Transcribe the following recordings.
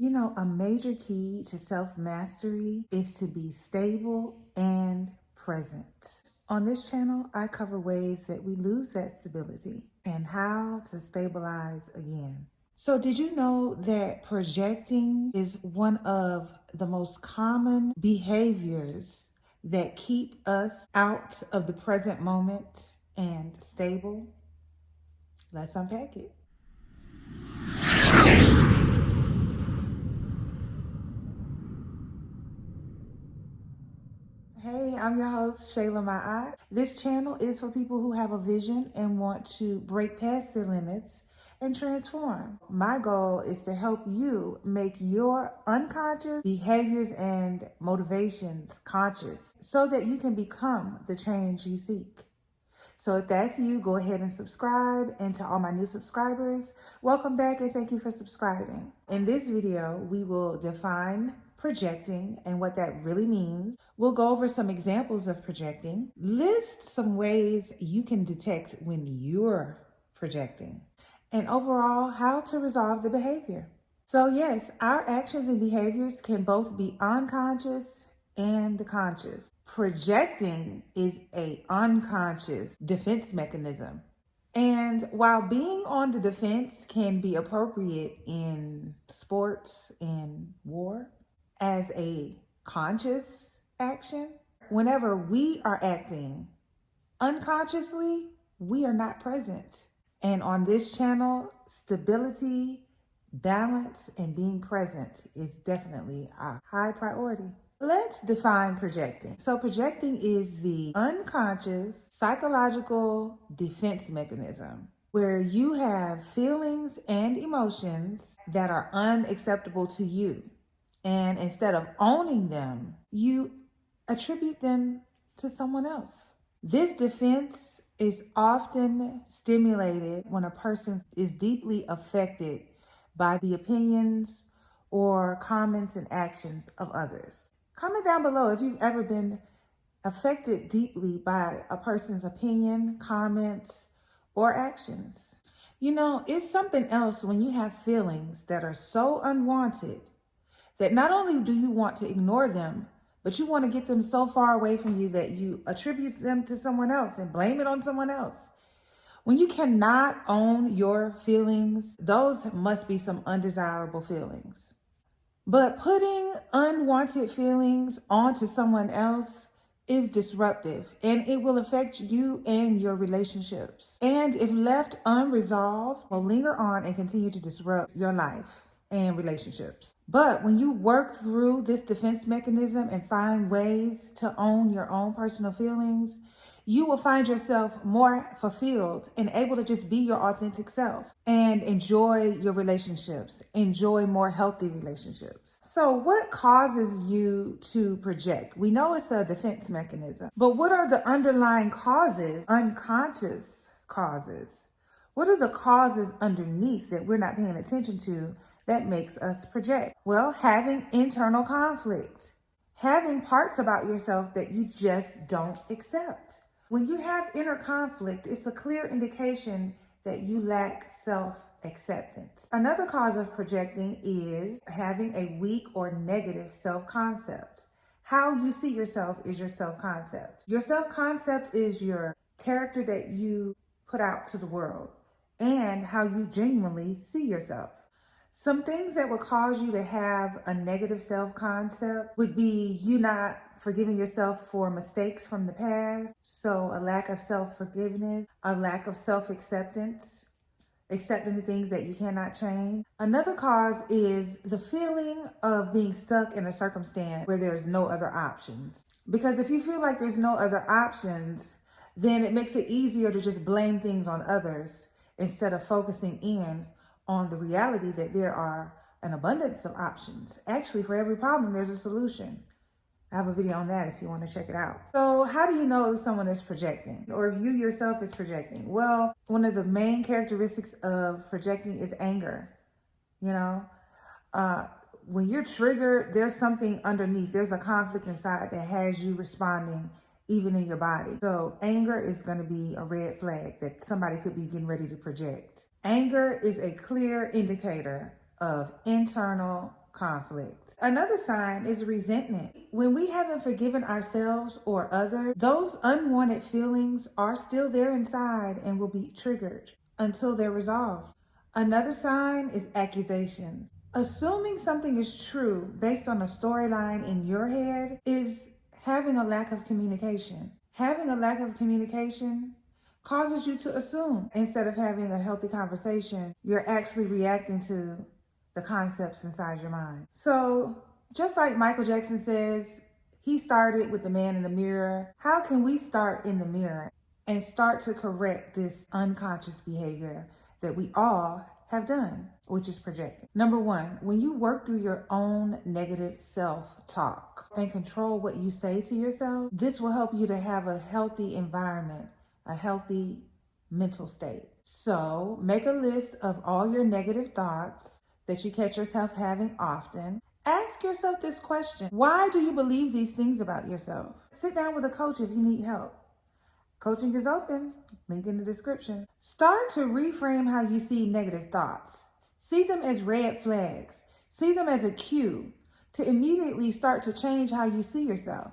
You know, a major key to self-mastery is to be stable and present. On this channel, I cover ways that we lose that stability and how to stabilize again. So did you know that projecting is one of the most common behaviors that keep us out of the present moment and stable? Let's unpack it. Hey, I'm your host, Shayla Ma'at. This channel is for people who have a vision and want to break past their limits and transform. My goal is to help you make your unconscious behaviors and motivations conscious so that you can become the change you seek. So if that's you, go ahead and subscribe. And to all my new subscribers, welcome back and thank you for subscribing. In this video, we will define projecting and what that really means. We'll go over some examples of projecting, list some ways you can detect when you're projecting, and overall, how to resolve the behavior. So yes, our actions and behaviors can both be unconscious and conscious. Projecting is a unconscious defense mechanism. And while being on the defense can be appropriate in sports and war, as a conscious action, whenever we are acting unconsciously, we are not present. And on this channel, stability, balance, and being present is definitely a high priority. Let's define projecting. So projecting is the unconscious psychological defense mechanism where you have feelings and emotions that are unacceptable to you. And instead of owning them, you attribute them to someone else. This defense is often stimulated when a person is deeply affected by the opinions or comments and actions of others. Comment down below if you've ever been affected deeply by a person's opinion, comments, or actions. You know, it's something else when you have feelings that are so unwanted that not only do you want to ignore them, but you want to get them so far away from you that you attribute them to someone else and blame it on someone else. When you cannot own your feelings, those must be some undesirable feelings. But putting unwanted feelings onto someone else is disruptive and it will affect you and your relationships. And if left unresolved, will linger on and continue to disrupt your life and relationships. But when you work through this defense mechanism and find ways to own your own personal feelings, you will find yourself more fulfilled and able to just be your authentic self and enjoy your relationships, enjoy more healthy relationships. So what causes you to project? We know it's a defense mechanism, but what are the underlying causes, unconscious causes? What are the causes underneath that we're not paying attention to that makes us project? Well, having internal conflict, having parts about yourself that you just don't accept. When you have inner conflict, it's a clear indication that you lack self-acceptance. Another cause of projecting is having a weak or negative self-concept. How you see yourself is your self-concept. Your self-concept is your character that you put out to the world and how you genuinely see yourself. Some things that would cause you to have a negative self-concept would be you not forgiving yourself for mistakes from the past. So a lack of self-forgiveness, a lack of self-acceptance, accepting the things that you cannot change. Another cause is the feeling of being stuck in a circumstance where there's no other options. Because if you feel like there's no other options, then it makes it easier to just blame things on others instead of focusing in on the reality that there are an abundance of options. Actually, for every problem, there's a solution. I have a video on that if you want to check it out. So how do you know if someone is projecting or if you yourself is projecting? Well, one of the main characteristics of projecting is anger. You know, when you're triggered, there's something underneath. There's a conflict inside that has you responding even in your body. So anger is going to be a red flag that somebody could be getting ready to project. Anger is a clear indicator of internal conflict. Another sign is resentment. When we haven't forgiven ourselves or others, those unwanted feelings are still there inside and will be triggered until they're resolved. Another sign is accusation. Assuming something is true based on a storyline in your head is having a lack of communication. Having a lack of communication causes you to assume instead of having a healthy conversation. You're actually reacting to the concepts inside your mind. So just like Michael Jackson says, he started with the man in the mirror. How can we start in the mirror and start to correct this unconscious behavior that we all have done, which is projecting? Number one, when you work through your own negative self-talk and control what you say to yourself, this will help you to have a healthy environment, a healthy mental state. So make a list of all your negative thoughts that you catch yourself having often. Ask yourself this question: why do you believe these things about yourself? Sit down with a coach if you need help. Coaching is open, link in the description. Start to reframe how you see negative thoughts. See them as red flags. See them as a cue to immediately start to change how you see yourself.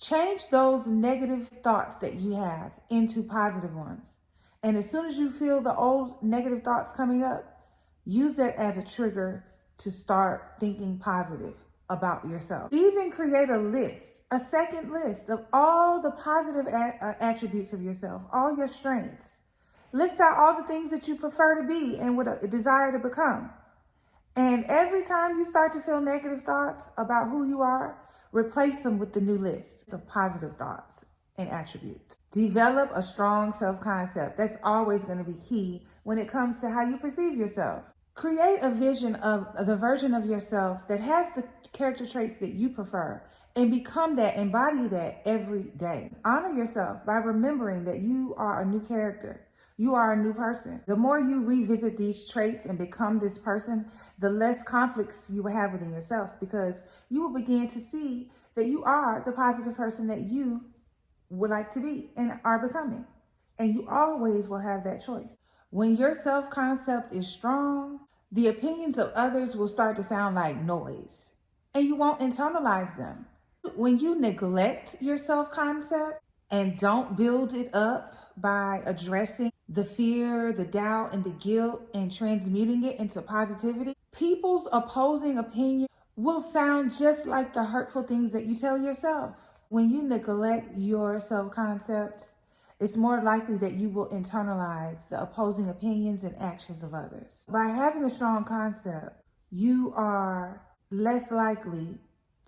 Change those negative thoughts that you have into positive ones. And as soon as you feel the old negative thoughts coming up, use that as a trigger to start thinking positive about yourself. Even create a list, a second list of all the positive attributes of yourself, all your strengths. List out all the things that you prefer to be and would desire to become. And every time you start to feel negative thoughts about who you are, replace them with the new list of positive thoughts and attributes. Develop a strong self-concept. That's always going to be key when it comes to how you perceive yourself. Create a vision of the version of yourself that has the character traits that you prefer and become that, embody that every day. Honor yourself by remembering that you are a new character. You are a new person. The more you revisit these traits and become this person, the less conflicts you will have within yourself, because you will begin to see that you are the positive person that you would like to be and are becoming. And you always will have that choice. When your self-concept is strong, the opinions of others will start to sound like noise, and you won't internalize them. When you neglect your self-concept and don't build it up by addressing the fear, the doubt, and the guilt and transmuting it into positivity, people's opposing opinion will sound just like the hurtful things that you tell yourself. When you neglect your self-concept, it's more likely that you will internalize the opposing opinions and actions of others. By having a strong concept, you are less likely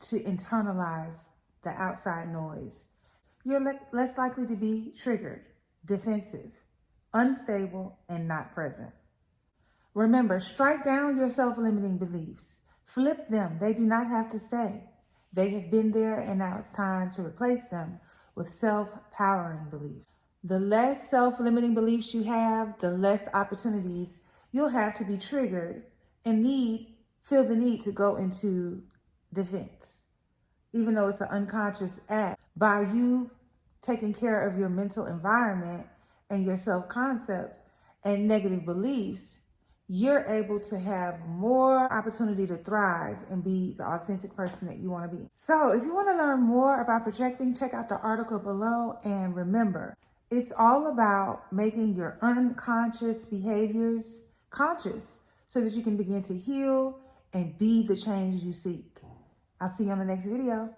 to internalize the outside noise. You're less likely to be triggered, defensive, unstable, and not present. Remember, strike down your self-limiting beliefs. Flip them. They do not have to stay. They have been there, and now it's time to replace them with self-powering beliefs. The less self-limiting beliefs you have, the less opportunities you'll have to be triggered and feel the need to go into defense. Even though it's an unconscious act, by you taking care of your mental environment and your self-concept and negative beliefs, you're able to have more opportunity to thrive and be the authentic person that you want to be. So if you want to learn more about projecting, check out the article below. And remember, it's all about making your unconscious behaviors conscious so that you can begin to heal and be the change you seek. I'll see you on the next video.